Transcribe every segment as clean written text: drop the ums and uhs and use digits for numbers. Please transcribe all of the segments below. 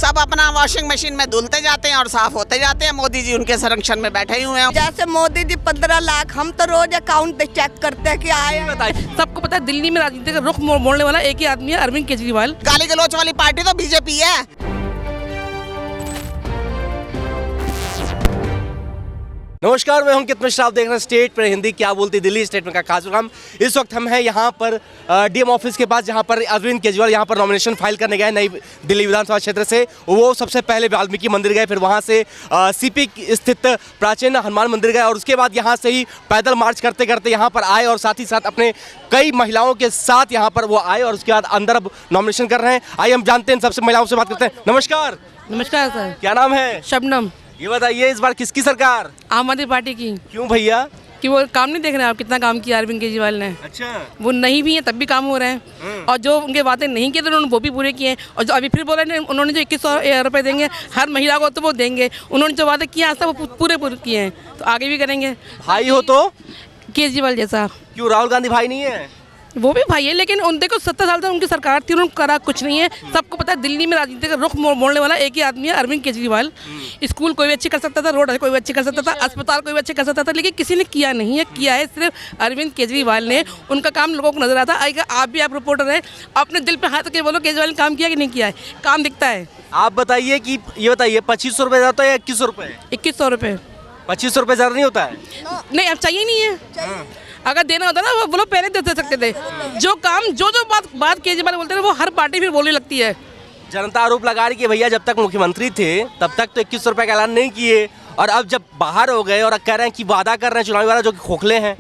सब अपना washing machine में धुलते जाते हैं और साफ होते जाते हैं। मोदी जी उनके संरक्षण में बैठे ही हुए हैं। जैसे मोदी जी 15 लाख, हम तो रोज अकाउंट चेक करते हैं कि आए। सबको पता है दिल्ली में राजनीति का रुख मोड़ने वाला एक ही आदमी है, अरविंद केजरीवाल। गाली गलौच वाली पार्टी तो बीजेपी है। नमस्कार, मैं हूं अंकित मिश्रा। आप देख रहे हैं स्टेट पर हिंदी क्या बोलती दिल्ली स्टेटमेंट का खास प्रोग्राम। इस वक्त हम हैं यहाँ पर डीएम ऑफिस के पास, जहाँ पर अरविंद केजरीवाल यहाँ पर नॉमिनेशन फाइल करने गए नई दिल्ली विधानसभा क्षेत्र से। वो सबसे पहले वाल्मीकि मंदिर गए, फिर वहाँ से सीपी स्थित प्राचीन हनुमान मंदिर गए और उसके बाद यहाँ से ही पैदल मार्च करते करते यहाँ पर आए और साथ ही साथ अपने कई महिलाओं के साथ यहाँ पर वो आए और उसके बाद अंदर अब नॉमिनेशन कर रहे हैं। आइए हम जानते हैं, सबसे महिलाओं से बात करते हैं। नमस्कार। नमस्कार सर। क्या नाम है? शबनम। ये बताइए, इस बार किसकी सरकार? आम आदमी पार्टी की। क्यों भैया? कि वो काम नहीं देख रहे हैं आप, कितना काम किया अरविंद केजरीवाल ने। अच्छा। वो नहीं भी है तब भी काम हो रहे हैं, और जो उनके वादे नहीं किए थे उन्होंने वो भी पूरे किए हैं। और जो अभी फिर बोल रहे हैं उन्होंने जो 2100 रुपये देंगे हर महिला को, तो वो देंगे। उन्होंने जो वादे किए आज तक वो पूरे किए हैं, तो आगे भी करेंगे। भाई हो तो केजरीवाल जैसा। क्यों, राहुल गांधी भाई नहीं है? वो भी भाई है, लेकिन उन देखो 70 साल तक उनकी सरकार थी, उन्होंने करा कुछ नहीं है। सबको पता है दिल्ली में राजनीति का रुख मोड़ने वाला एक ही आदमी है, अरविंद केजरीवाल। स्कूल कोई भी अच्छी कर सकता था, रोड कोई भी अच्छी कर सकता था, अस्पताल कोई भी अच्छे कर सकता था, लेकिन किसी ने किया नहीं है। किया है सिर्फ अरविंद केजरीवाल ने। उनका काम लोगों को नजर आता है। आप भी, आप रिपोर्टर हैं, अपने दिल पे हाथ रख के बोलो केजरीवाल ने काम किया कि नहीं किया है। काम दिखता है। आप बताइए कि ये बताइए 2500 रुपये ज़्यादा या 2100 रुपये? 2100 रुपये। 2500 रुपये ज़्यादा नहीं होता है? नहीं, अब चाहिए नहीं है। अगर देना होता ना वो लोग पहले दे सकते थे। जो काम जो बात केजरीवाल बोलते थे वो हर पार्टी फिर बोलने लगती है। जनता आरोप लगा रही कि भैया जब तक मुख्यमंत्री थे तब तक तो 2100 रुपये का ऐलान नहीं किए, और अब जब बाहर हो गए और कह रहे हैं कि वादा कर रहे हैं चुनावी वादा, जो कि खोखले हैं।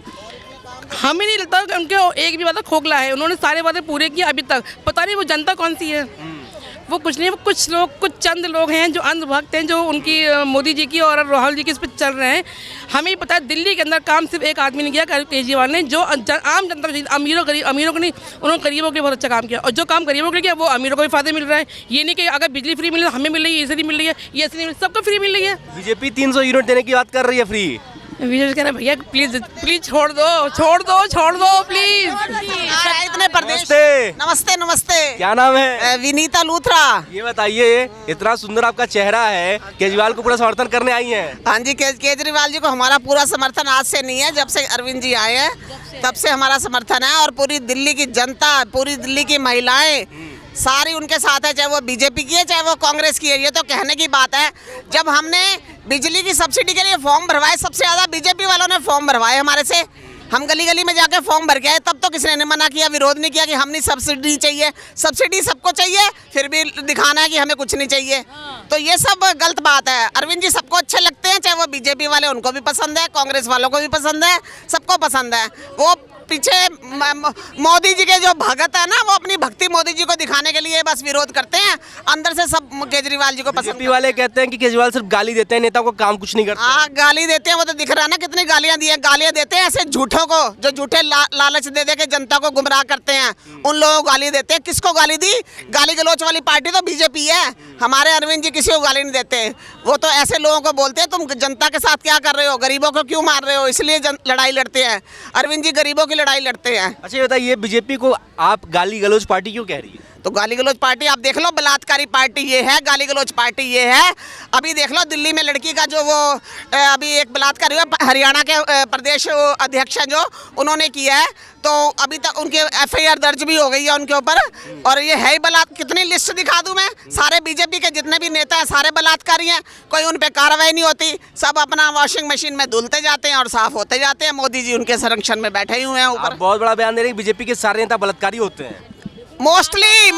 हमें नहीं लगता कि उनके एक भी वादा खोखला है। उन्होंने सारे वादे पूरे किए अभी तक। पता नहीं वो जनता कौन सी है। वो कुछ नहीं, वो कुछ लोग, कुछ चंद लोग हैं जो अंधभक्त हैं, जो उनकी मोदी जी की और राहुल जी की इस पर चल रहे हैं। हमें पता है दिल्ली के अंदर काम सिर्फ एक आदमी ने किया, केजरीवाल ने, जो आम जनता को, अमीरों को नहीं, उन्होंने गरीबों के लिए बहुत अच्छा काम किया। और जो काम गरीबों के लिए किया वो अमीरों को भी फायदे मिल रहा है। ये नहीं कि अगर बिजली फ्री मिल रही है हमें मिल रही है, ऐसे नहीं मिल रही है, ये ऐसे नहीं मिल रही, सबको फ्री मिल रही है। बीजेपी 300 यूनिट देने की बात कर रही है फ्री। विजय कह रहे भैया प्लीज छोड़ दो प्लीज। इतने प्रदेश। नमस्ते नमस्ते। क्या नाम है? विनीता लूथरा। ये बताइए, इतना सुंदर आपका चेहरा है, केजरीवाल को पूरा समर्थन करने आई हैं? हाँ जी, केजरीवाल जी को हमारा पूरा समर्थन आज से नहीं है, जब से अरविंद जी आए हैं तब से हमारा समर्थन है। और पूरी दिल्ली की जनता, पूरी दिल्ली की महिलाएं सारी उनके साथ है, चाहे वो बीजेपी की है चाहे वो कांग्रेस की है। ये तो कहने की बात है। जब हमने बिजली की सब्सिडी के लिए फॉर्म भरवाए, सबसे ज़्यादा बीजेपी वालों ने फॉर्म भरवाए हमारे से। हम गली गली में जाके फॉर्म भर के आए, तब तो किसी ने मना किया, विरोध नहीं किया कि हम नहीं सब्सिडी चाहिए। सब्सिडी सबको चाहिए, फिर भी दिखाना है कि हमें कुछ नहीं चाहिए। तो ये सब गलत बात है। अरविंद जी सबको अच्छे लगते हैं, चाहे वो बीजेपी वाले, उनको भी पसंद है, कांग्रेस वालों को भी पसंद है, सबको पसंद है। वो पीछे मोदी जी के जो भगत है ना, वो अपनी भक्ति मोदी जी को दिखाने के लिए बस विरोध करते हैं। अंदर से सब केजरीवाल जी को पसंद। बीजेपी वाले कहते हैं कि केजरीवाल सिर्फ गाली देते हैं, नेताओं को काम कुछ नहीं करते। हाँ, गाली देते हैं, वो तो दिख रहा है ना कितनी गालियां दी है। गालियां देते हैं ऐसे झूठों को, जो झूठे लालच दे दे के जनता को गुमराह करते हैं, उन लोगों को गाली देते हैं। किसको गाली दी? गाली गलौच वाली पार्टी तो बीजेपी है। हमारे अरविंद जी किसी को गाली नहीं देते। वो तो ऐसे लोगों को बोलते हैं तुम जनता के साथ क्या कर रहे हो, गरीबों को क्यों मार रहे हो, इसलिए लड़ाई लड़ते हैं। अरविंद जी गरीबों की लड़ाई लड़ते हैं। अच्छा, ये बताइए, बीजेपी को आप गाली गलौज पार्टी क्यों कह रही है? तो गाली गलौज पार्टी आप देख लो, बलात्कारी पार्टी ये है, गाली गलौज पार्टी ये है। अभी देख लो दिल्ली में लड़की का जो वो अभी एक बलात्कार हुआ, हरियाणा के प्रदेश अध्यक्ष हैं जो, उन्होंने किया है। तो अभी तक उनके एफआईआर दर्ज भी हो गई है उनके ऊपर। और ये है ही कितनी लिस्ट दिखा दूं मैं? सारे बीजेपी के जितने भी नेता हैं सारे बलात्कारी हैं, कोई उन पे कार्रवाई नहीं होती। सब अपना वॉशिंग मशीन में धुलते जाते हैं और साफ होते जाते हैं। मोदी जी उनके संरक्षण में बैठे ही हुए हैं ऊपर। बहुत बड़ा बयान दे रहे हैं बीजेपी के सारे नेता बलात्कारी होते हैं। मोस्टली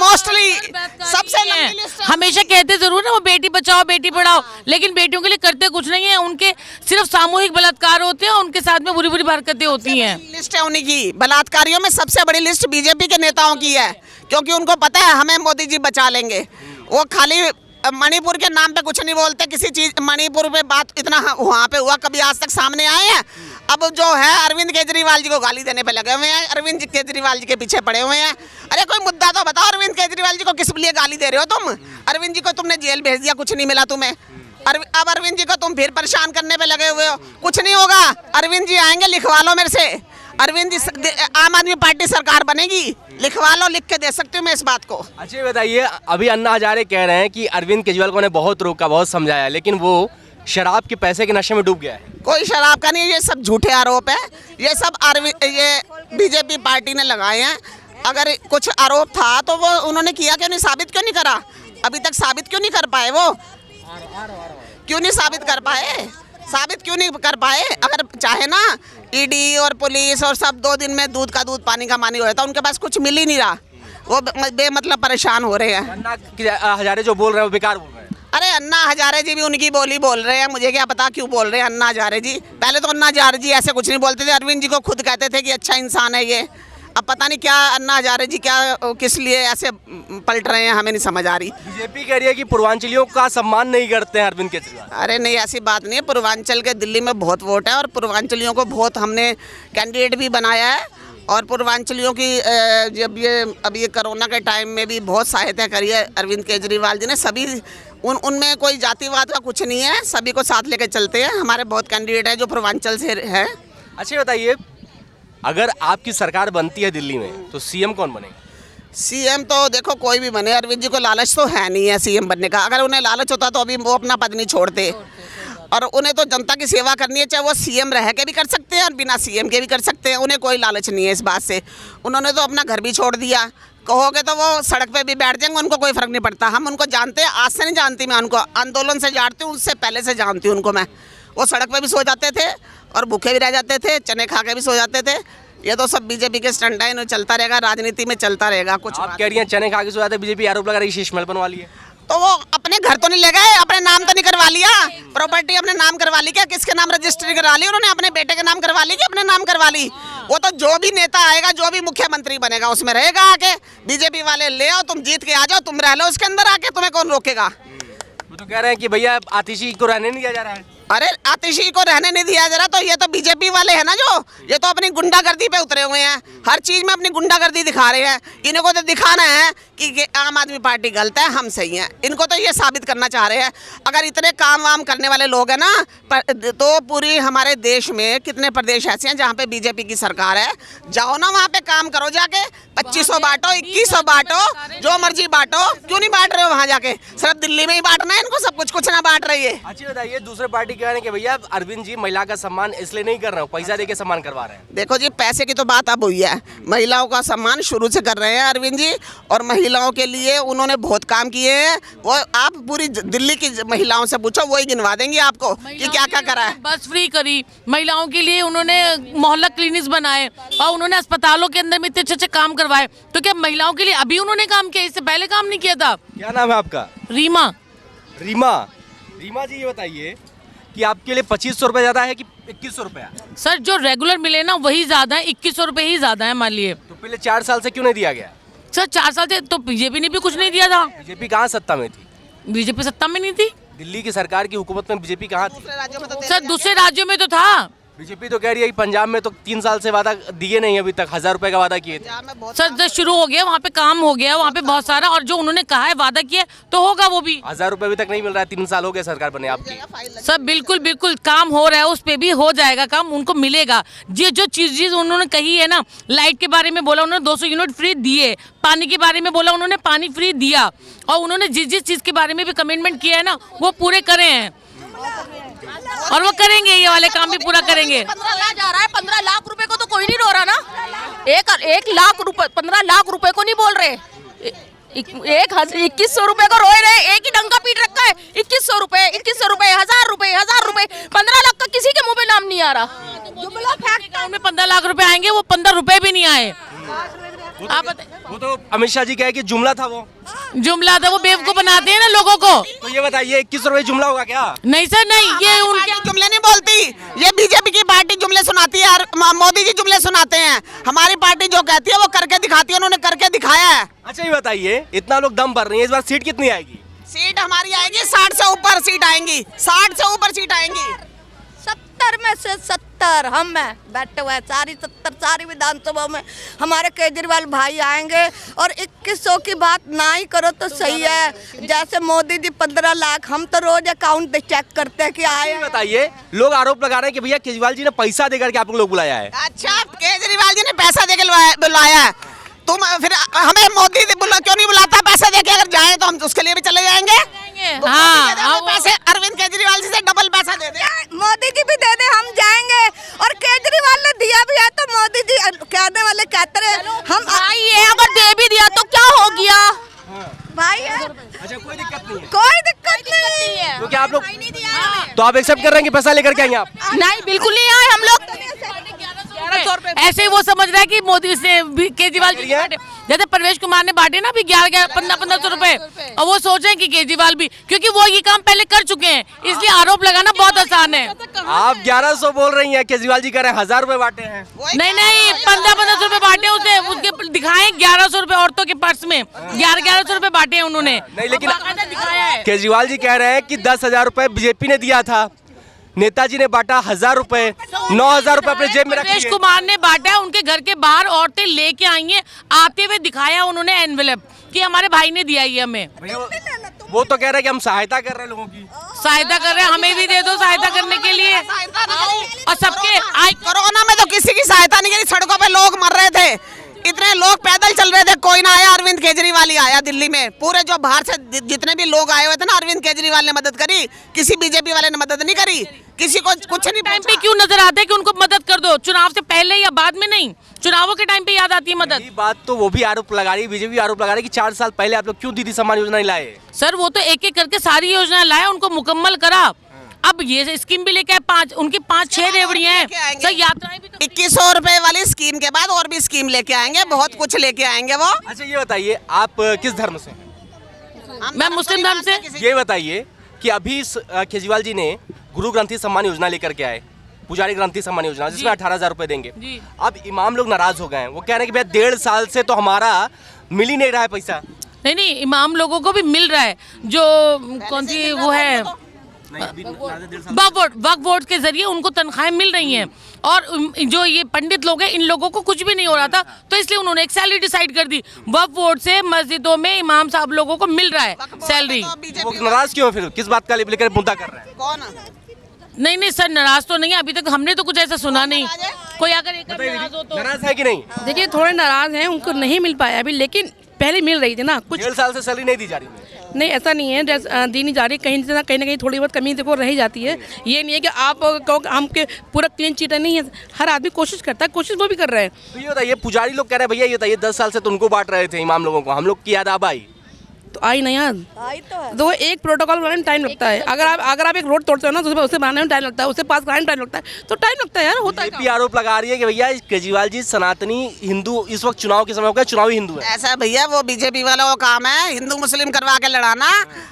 सबसे लंबी लिस्ट। हमेशा कहते जरूर है वो बेटी बचाओ बेटी पढ़ाओ, लेकिन बेटियों के लिए करते कुछ नहीं है। उनके सिर्फ सामूहिक बलात्कार होते हैं, उनके साथ में बुरी बुरी हरकतें होती हैं। लिस्ट है उन्हीं की। बलात्कारियों में सबसे बड़ी लिस्ट बीजेपी के नेताओं की है, क्योंकि उनको पता है हमें मोदी जी बचा लेंगे। वो खाली मणिपुर के नाम पे कुछ नहीं बोलते। किसी चीज मणिपुर पे बात इतना वहाँ पे हुआ, कभी आज तक सामने आए हैं? अब जो है अरविंद केजरीवाल जी को गाली देने पे लगे हुए हैं, अरविंद केजरीवाल जी के पीछे पड़े हुए हैं। अरे कोई मुद्दा तो बताओ, अरविंद केजरीवाल जी को किस लिए गाली दे रहे हो तुम? अरविंद जी को तुमने जेल भेज दिया, कुछ नहीं मिला तुम्हें। अब अरविंद जी को तुम फिर परेशान करने पे लगे हुए हो। कुछ नहीं होगा, अरविंद जी आएंगे, लिखवा लो मेरे से। अरविंद जी, आम आदमी पार्टी सरकार बनेगी, लिखवा लो, लिख के दे सकती हूँ मैं इस बात को। अच्छा ये बताइए, अभी अन्ना हजारे कह रहे हैं कि अरविंद केजरीवाल को उन्हें बहुत रोका, बहुत समझाया, लेकिन वो शराब के पैसे के नशे में डूब गया है। कोई शराब का नहीं, ये सब झूठे आरोप है। ये सब ये बीजेपी पार्टी ने लगाए हैं। अगर कुछ आरोप था तो वो उन्होंने किया क्यों नहीं, साबित क्यों नहीं करा? अभी तक साबित क्यों नहीं कर पाए? वो क्यों नहीं साबित कर पाए? साबित क्यों नहीं कर पाए? अगर चाहे ना ईडी और पुलिस और सब 2 दिन में दूध का दूध पानी का पानी हो जाता, उनके पास कुछ मिल ही नहीं रहा, वो बेमतलब परेशान हो रहे हैं। अन्ना हजारे जो बोल रहे हैं वो बेकार बोल रहे हैं। अरे अन्ना हजारे जी भी उनकी बोली बोल रहे हैं, मुझे क्या पता क्यों बोल रहे हैं अन्ना हजारे जी। पहले तो अन्ना हजारे जी ऐसे कुछ नहीं बोलते थे, अरविंद जी को खुद कहते थे कि अच्छा इंसान है ये। अब पता नहीं क्या अन्ना हजारे जी क्या किस लिए ऐसे पलट रहे हैं, हमें नहीं समझ आ रही। बीजेपी कह रही है कि पूर्वांचलियों का सम्मान नहीं करते हैं अरविंद केजरीवाल। अरे नहीं, ऐसी बात नहीं है। पूर्वांचल के दिल्ली में बहुत वोट है और पूर्वांचलियों को बहुत हमने कैंडिडेट भी बनाया है। और पूर्वांचलियों की जब ये कोरोना के टाइम में भी बहुत सहायता करी है अरविंद केजरीवाल जी ने। सभी उनमें कोई जातिवाद का कुछ नहीं है, सभी को साथ लेकर चलते हैं। हमारे बहुत कैंडिडेट हैं जो पूर्वांचल से हैं। अच्छा बताइए, अगर आपकी सरकार बनती है दिल्ली में तो सीएम कौन बनेगा? सीएम तो देखो कोई भी बने, अरविंद जी को लालच तो है नहीं है सीएम बनने का। अगर उन्हें लालच होता तो अभी वो अपना पद नहीं छोड़ते। और उन्हें तो जनता की सेवा करनी है, चाहे वो सीएम रह के भी कर सकते हैं और बिना सीएम के भी कर सकते हैं। उन्हें कोई लालच नहीं है इस बात से। उन्होंने तो अपना घर भी छोड़ दिया। कहोगे तो वो सड़क पे भी बैठ जाएंगे, उनको कोई फर्क नहीं पड़ता। हम उनको जानते हैं, आज से नहीं जानती मैं उनको, आंदोलन से जानती हूँ, उससे पहले से जानती हूँ उनको मैं। वो सड़क पे भी सो जाते थे और भूखे भी रह जाते थे, चने खा के भी सो जाते थे। ये तो सब बीजेपी के स्टंट है, चलता रहेगा, राजनीति में चलता रहेगा। कुछ आप कह रही हैं चने खा के सो जाते, बीजेपी आरोप लगा रही है शीश महल बनवा लिए। तो वो अपने घर तो नहीं ले गए, अपने नाम तो नहीं करवा लिया, प्रॉपर्टी अपने नाम करवा ली क्या? किसके नाम रजिस्ट्री करवा ली उन्होंने? अपने बेटे के नाम करवा ली कि अपने नाम करवा ली? वो तो जो भी नेता आएगा, जो भी मुख्यमंत्री बनेगा उसमें रहेगा आके। बीजेपी वाले ले आओ, तुम जीत के आ जाओ, तुम रह लो उसके अंदर आके, तुम्हें कौन रोकेगा? वो तो कह रहे हैं कि भैया आतिशी को रहने नहीं दिया जा रहा है। अरे आतिशी को रहने नहीं दिया जा रहा, तो ये तो बीजेपी वाले हैं ना, जो ये तो अपनी गुंडागर्दी पे उतरे हुए हैं। हर चीज में अपनी गुंडागर्दी दिखा रहे हैं। इनको तो दिखाना है कि आम आदमी पार्टी गलत है, हम सही हैं। इनको तो ये साबित करना चाह रहे हैं। अगर इतने काम वाम करने वाले लोग हैं ना, तो पूरी हमारे देश में कितने प्रदेश ऐसे हैं जहाँ पे बीजेपी की सरकार है। जाओ ना वहाँ पे काम करो जाके, 2500 बांटो, 2100 बांटो, जो मर्जी बांटो। क्यों नहीं बांट रहे हो वहाँ जाके? सिर्फ दिल्ली में ही बांटना है इनको सब कुछ ना बांट रही है। अच्छी बताइए, दूसरे पार्टी कह रहे हैं कि भैया अरविंद जी महिला का सम्मान इसलिए नहीं कर रहे हो, पैसा देके सम्मान करवा रहे हैं। देखो जी, पैसे की तो बात अब हुई है। महिलाओं का सम्मान शुरू से कर रहे हैं अरविंद जी, और महिलाओं के लिए उन्होंने बहुत काम किए हैं। वो आप पूरी दिल्ली की महिलाओं से पूछो, वही गिनवा देंगी आपको कि क्या क्या करा है। बस फ्री करी महिलाओं के लिए, उन्होंने मोहल्ला क्लिनिक्स बनाए और उन्होंने अस्पतालों के अंदर में इतने अच्छे काम करवाए। तो क्या महिलाओं के लिए अभी उन्होंने काम किया, इससे पहले काम नहीं किया था? क्या नाम है आपका? रीमा। रीमा जी, ये बताइए कि आपके लिए 2500 रुपये ज्यादा है कि 2100 रुपया? सर जो रेगुलर मिले ना वही ज्यादा है, 2100 रुपये ही ज्यादा है मान लिए। तो पिछले 4 साल से क्यों नहीं दिया गया? सर 4 साल से तो बीजेपी ने भी कुछ नहीं दिया था। बीजेपी कहाँ सत्ता में थी? बीजेपी सत्ता में नहीं थी। दिल्ली की सरकार की हुकूमत में बीजेपी कहाँ थी? सर दूसरे राज्यों में तो था। बीजेपी तो कह रही है कि पंजाब में तो 3 साल से वादा दिए नहीं, अभी तक 1000 रुपए का वादा किए थे। सर जब शुरू हो गया वहाँ पे काम हो गया, वहाँ पे बहुत सारा, और जो उन्होंने कहा है वादा किया तो होगा वो भी। 1000 रुपए अभी तक नहीं मिल रहा है, 3 साल हो गए सरकार बने आपकी। सर बिल्कुल बिल्कुल काम हो रहा है, उस पे भी हो जाएगा काम, उनको मिलेगा। ये जो चीज उन्होंने कही है ना, लाइट के बारे में बोला उन्होंने 200 यूनिट फ्री दिए, पानी के बारे में बोला उन्होंने पानी फ्री दिया, और उन्होंने जिस चीज के बारे में भी कमिटमेंट किया है ना वो पूरे करे हैं, और वो करेंगे, ये वाले काम भी पूरा करेंगे। 15 लाख जा रहा है, 15 लाख रुपए को तो कोई नहीं रो रहा ना। 1 लाख रुपए, 15 लाख रुपए को नहीं बोल रहे, 2100 रुपए को रोए रहे। एक ही डंका पीट रखा है, 2100 रुपए, 2100 रुपए, 1000 रुपए, 1000 रुपए, 15 लाख का किसी के मुंह पे नाम नहीं आ रहा। जुमला फैक्ट में 15 लाख रुपए आएंगे, वो 15 रुपए भी नहीं आए। आप वो तो अमित शाह जी कहे कि जुमला था, वो जुमला था, वो बेवकूफ बनाते हैं ना लोगों को। तो ये बताइए 2100 रुपए जुमला होगा क्या? नहीं सर नहीं, ये उनके जुमले नहीं बोलती, ये बीजेपी की पार्टी जुमले सुनाती है और मोदी जी जुमले सुनाते हैं। हमारी पार्टी जो कहती है वो करके दिखाती है, उन्होंने करके दिखाया है। अच्छा ये बताइए, इतना लोग दम भर रही है, इस बार सीट कितनी आएगी? सीट हमारी आएगी 60 से ऊपर सीट आएंगी, 60 से ऊपर सीट आएंगी। 70 में से 70 हम हैं बैठे हुए हैं, सारी विधानसभा में हमारे केजरीवाल भाई आएंगे। और 2100 की बात ना ही करो तो सही है। जैसे मोदी जी 15 लाख, हम तो रोज अकाउंट चेक करते हैं कि आए। बताइए, लोग आरोप लगा रहे हैं कि भैया केजरीवाल जी ने पैसा देकर के आप लोग बुलाया है। अच्छा, केजरीवाल जी ने पैसा देकर बुलाया है, तुम फिर हमें मोदी क्यों नहीं बुलाता? पैसे देके अगर जाए तो हम उसके लिए भी चले जाएंगे। तो हाँ, पैसे अरविंद केजरीवाल जी से डबल पैसा दे दे। मोदी जी भी दे दे, हम जाएंगे। और केजरीवाल ने दिया भी है तो मोदी जी कहने वाले कहते रहे हम भाई ये अगर दे भी दिया तो क्या हो गया भाई है, अच्छा कोई दिक्कत नहीं है, कोई दिक्कत नहीं है। क्योंकि आप लोग तो आप एक्सेप्ट कर रहे हैं कि पैसा लेकर के आएंगे आप? नहीं बिल्कुल नहीं आए हम लोग। ऐसे ही वो समझ रहा है कि मोदी से केजरीवाल जी बांटे, जैसे परवेश कुमार ने बांटे ना अभी 11-15 रुपए, और वो सोच रहे हैं कि केजरीवाल भी, क्योंकि वो ये काम पहले कर चुके हैं, इसलिए आरोप लगाना बहुत आसान है। आप 1100 बोल रही हैं, केजरीवाल जी कह रहे हैं 1000 रुपए बांटे हैं। नहीं 1500 रुपए बांटे, उसे उसके दिखाए 1100 रुपए औरतों के पर्स में 1100 रुपए बांटे हैं उन्होंने। नहीं लेकिन दिखाया है। केजरीवाल जी कह रहे हैं कि 10,000 रुपए बीजेपी ने दिया था, नेताजी ने बांटा 1000 रुपए, 9000 रुपए अपने जेब में रखी परवेश है। कुमार ने बांटा, उनके घर के बाहर औरतें लेके आई हैं, आते हुए दिखाया उन्होंने एनवेलप कि हमारे भाई ने दिया ये हमें। वो तो कह रहे हैं कि हम सहायता कर रहे हैं लोगों की। सहायता कर रहे हैं, हमें भी दे दो सहायता करने के लिए। और सबके कोरोना में तो किसी की सहायता नहीं करी, सड़कों पे लोग मर रहे थे, इतने लोग पैदल चल रहे थे, कोई ना आया। अरविंद केजरीवाल ही आया दिल्ली में, पूरे जो बाहर से जितने भी लोग आए हुए थे ना, अरविंद केजरीवाल ने मदद करी, किसी बीजेपी वाले ने मदद नहीं करी, किसी को कुछ नहीं टाइम पे पहुंचा। क्यों नजर आता है कि उनको मदद कर दो? चुनाव से पहले या बाद में नहीं, चुनावों के टाइम पे याद आती है मदद। यही बात तो वो भी आरोप लगा रही है, बीजेपी आरोप लगा रही है कि 4 साल पहले आप लोग क्यों दीदी सम्मान योजना नहीं लाए? सर वो तो एक एक करके सारी योजना लाया, उनको मुकम्मल करा। अब ये स्कीम भी लेके आए, 5 उनकी 5-6 रेवड़ियां हैं सर, यात्राएं भी तो 2100 रुपए वाली स्कीम के बाद और भी स्कीम लेके आएंगे, बहुत कुछ लेके आएंगे वो। अच्छा ये बताइए आप किस धर्म से हैं? मैं मुस्लिम धर्म से। ये बताइए कि अभी केजरीवाल जी ने गुरु ग्रंथी सम्मान योजना लेकर के आए, पुजारी ग्रंथी सम्मान योजना, जिसमें 18,000 रुपए देंगे। जी। अब इमाम लोग नाराज हो गए हैं, वो कह रहे हैं कि भैया 1.5 साल से तो हमारा मिल ही नहीं रहा है पैसा। नहीं इमाम लोगों को भी मिल रहा है, जो कौन सी वो है वक्फ बोर्ड के जरिए उनको तनख्वाहें मिल रही हैं, और जो ये पंडित लोग हैं इन लोगों को कुछ भी नहीं हो रहा था, तो इसलिए उन्होंने एक सैलरी डिसाइड कर दी। वक्फ बोर्ड से मस्जिदों में इमाम साहब लोगों को मिल रहा है सैलरी। वो नाराज क्यों है फिर, किस बात का लेकर मुद्दा कर रहे हैं? कौन? नहीं सर नाराज तो नहीं है, अभी तक हमने तो कुछ ऐसा सुना नहीं। कोई अगर एक नाराज हो तो नाराज है कि नहीं? देखिए थोड़े नाराज हैं, उनको नहीं मिल पाया अभी, लेकिन पहले मिल रही थी ना कुछ। 1.5 साल से सैलरी नहीं दी जा रही। नहीं ऐसा नहीं है, दी नहीं जा रही, कहीं से ना कहीं थोड़ी बहुत कमी देखो रह जाती है। ये नहीं है कि आप कहो कि हम के पूरा क्लीन चीट नहीं है, हर आदमी कोशिश करता है, कोशिश वो भी कर रहे हैं। तो ये बताइए पुजारी लोग कह रहे हैं भैया ये बताइए 10 साल से तो उनको बांट रहे थे इमाम लोगों को, हम लोग की याद अब आई? तो आई ना यार, तो एक प्रोटोकॉल बनाने में टाइम लगता है। अगर आप एक रोड तोड़ते हो ना तो उसे बनाने में टाइम लगता है, उसे पास कराने में टाइम लगता है, तो टाइम लगता है यार, होता है। बीजेपी आरोप लगा रही है कि भैया केजरीवाल जी सनातनी हिंदू, इस वक्त चुनाव के समय हो गया, चुनावी हिंदू है। ऐसा भैया वो बीजेपी वालों का काम है हिंदू मुस्लिम करवा के लड़ाना,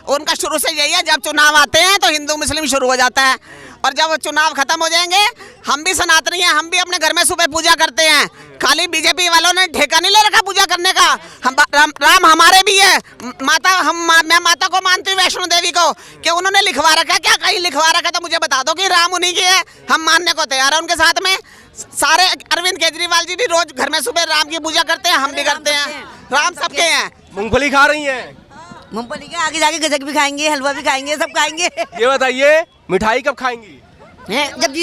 उनका शुरू से यही है। जब चुनाव आते हैं तो हिंदू मुस्लिम शुरू हो जाता है, और जब चुनाव खत्म हो जाएंगे, हम भी सनातनी हैं, हम भी अपने घर में सुबह पूजा करते हैं। खाली बीजेपी वालों ने ठेका नहीं ले रखा पूजा करने का। हम राम हमारे भी है, माता मैं माता को मानती हूँ, वैष्णो देवी को, कि उन्होंने लिखवा रखा, क्या कहीं लिखवा रखा तो मुझे बता दो कि राम उन्हीं की है, हम मानने को तैयार है उनके साथ में। सारे अरविंद केजरीवाल जी भी रोज घर में सुबह राम की पूजा करते हैं, हम भी करते हैं, राम सबके हैं। मूंगफली खा रही हैं? मूंगफली के आगे जाके गजक भी खाएंगे, हलवा भी खाएंगे, सब खाएंगे। ये बताइए मिठाई कब खाएंगी? जब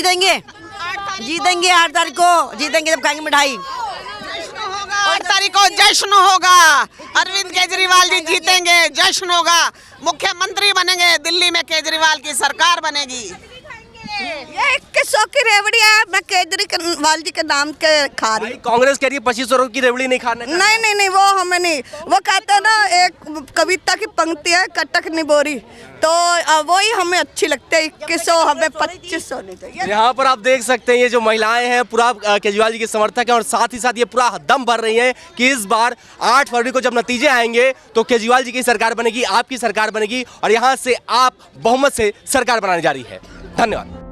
जीतेंगे 8 तारीख को जीतेंगे, जब खाएंगे मिठाई। 8 तारीख को जश्न होगा, अरविंद केजरीवाल जी जीतेंगे, जश्न होगा, मुख्यमंत्री बनेंगे, दिल्ली में केजरीवाल की सरकार बनेगी। ये 2100 की रेवड़ी है, मैं केजरीवाल जी के नाम के खा रही हूँ। कांग्रेस कह रही है 2500 की रेवड़ी नहीं खाने का। नहीं वो हमें नहीं, वो कहते हैं ना एक कविता की पंक्ति है, कटक निबोरी, तो वही हमें अच्छी लगती है। 2100 हमें 2500 नहीं चाहिए। यहाँ पर आप देख सकते हैं ये जो महिलाएं हैं पूरा केजरीवाल जी के समर्थक हैं, और साथ ही साथ ये पूरा दम भर रही हैं कि इस बार 8 फरवरी को जब नतीजे आएंगे तो केजरीवाल जी की सरकार बनेगी, आपकी सरकार बनेगी, और यहाँ से आप बहुमत से सरकार बनाने जा रही है। धन्यवाद।